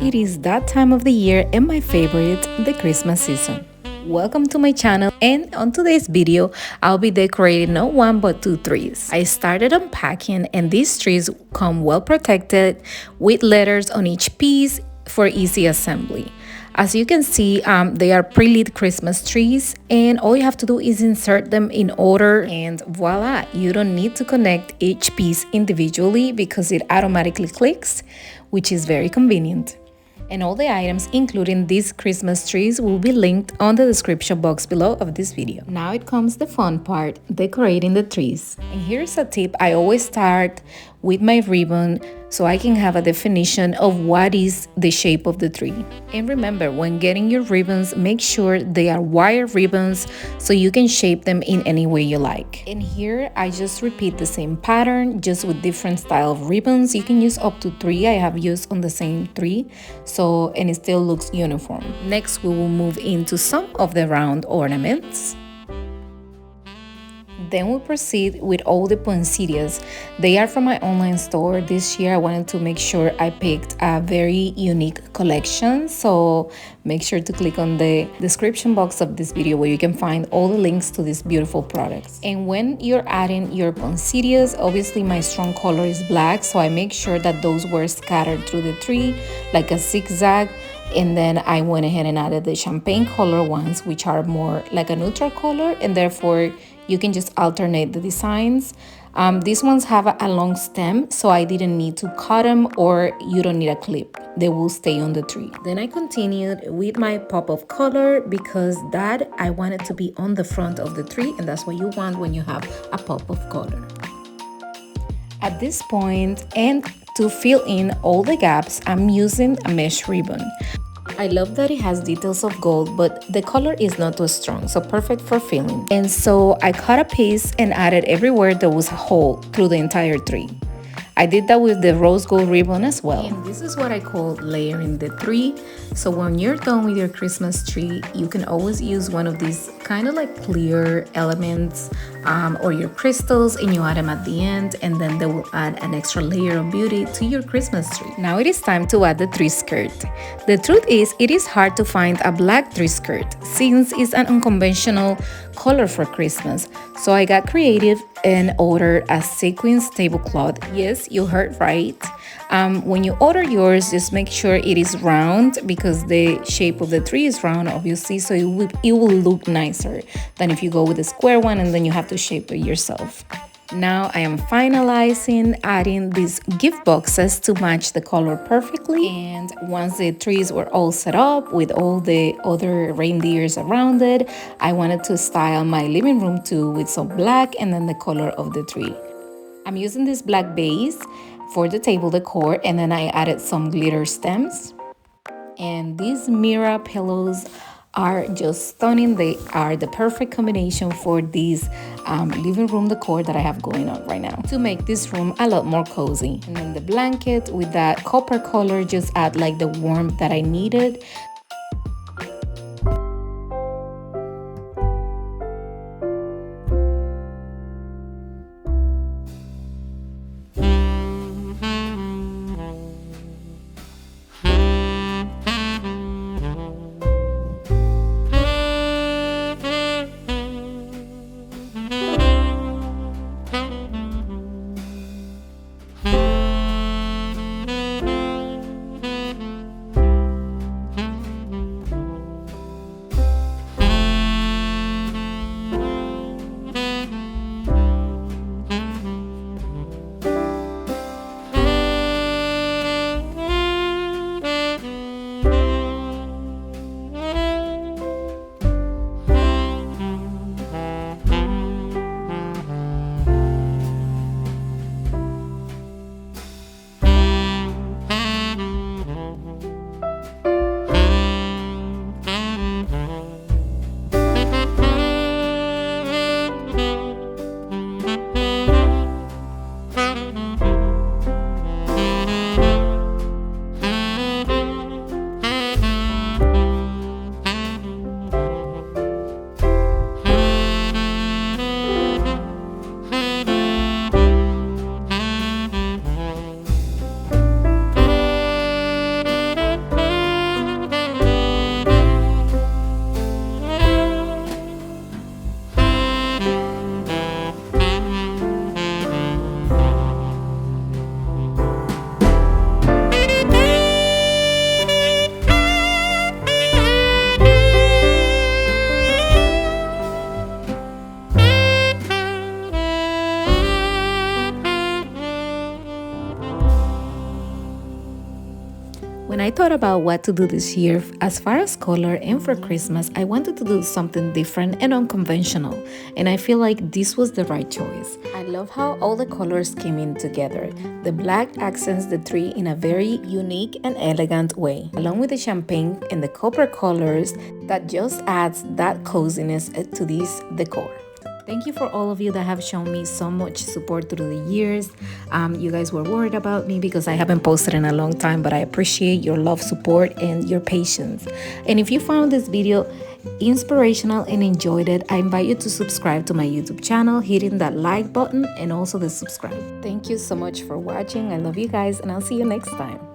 it is that time of the year and my favorite, the Christmas season. Welcome to my channel, and on today's video, I'll be decorating not one but two trees. I started unpacking and these trees come well protected with letters on each piece for easy assembly. As you can see, they are pre-lit Christmas trees, and all you have to do is insert them in order and voila, you don't need to connect each piece individually because it automatically clicks, which is very convenient. And all the items, including these Christmas trees, will be linked on the description box below of this video. Now it comes the fun part, decorating the trees. And here's a tip: I always start with my ribbon so I can have a definition of what is the shape of the tree. And remember, when getting your ribbons, make sure they are wire ribbons so you can shape them in any way you like. And here I just repeat the same pattern, just with different style of ribbons. You can use up to 3. I have used on the same 3, and it still looks uniform. Next, we will move into some of the round ornaments. Then we'll proceed with all the poinsettias. They are from my online store. This year I wanted to make sure I picked a very unique collection, so make sure to click on the description box of this video where you can find all the links to these beautiful products. And when you're adding your poinsettias, obviously my strong color is black, so I make sure that those were scattered through the tree like a zigzag. And then I went ahead and added the champagne color ones, which are more like a neutral color, and therefore you can just alternate the designs. These ones have a long stem, so I didn't need to cut them, or you don't need a clip. They will stay on the tree. Then I continued with my pop of color because that I wanted to be on the front of the tree, and that's what you want when you have a pop of color. At this point, and to fill in all the gaps, I'm using a mesh ribbon. I love that it has details of gold, but the color is not too strong, so perfect for filling. And so I cut a piece and added everywhere there was a hole through the entire tree. I did that with the rose gold ribbon as well. And this is what I call layering the tree. So when you're done with your Christmas tree, you can always use one of these kind of like clear elements or your crystals, and you add them at the end, and then they will add an extra layer of beauty to your Christmas tree. Now it is time to add the tree skirt. The truth is, it is hard to find a black tree skirt since it's an unconventional color for Christmas. So I got creative and ordered a sequins tablecloth. Yes, you heard right. When you order yours, just make sure it is round because the shape of the tree is round, obviously, so it will look nicer than if you go with a square one and then you have to shape it yourself. Now I am finalizing adding these gift boxes to match the color perfectly. And once the trees were all set up with all the other reindeers around it, I wanted to style my living room too with some black and then the color of the tree. I'm using this black base for the table decor, and then I added some glitter stems. And these Mira pillows are just stunning. They are the perfect combination for this living room decor that I have going on right now to make this room a lot more cozy. And then the blanket with that copper color just add like the warmth that I needed. I thought about what to do this year, as far as color and for Christmas, I wanted to do something different and unconventional, and I feel like this was the right choice. I love how all the colors came in together. The black accents the tree in a very unique and elegant way, along with the champagne and the copper colors that just adds that coziness to this decor. Thank you for all of you that have shown me so much support through the years. You guys were worried about me because I haven't posted in a long time, but I appreciate your love, support, and your patience. And if you found this video inspirational and enjoyed it, I invite you to subscribe to my YouTube channel, hitting that like button and also the subscribe. Thank you so much for watching. I love you guys, and I'll see you next time.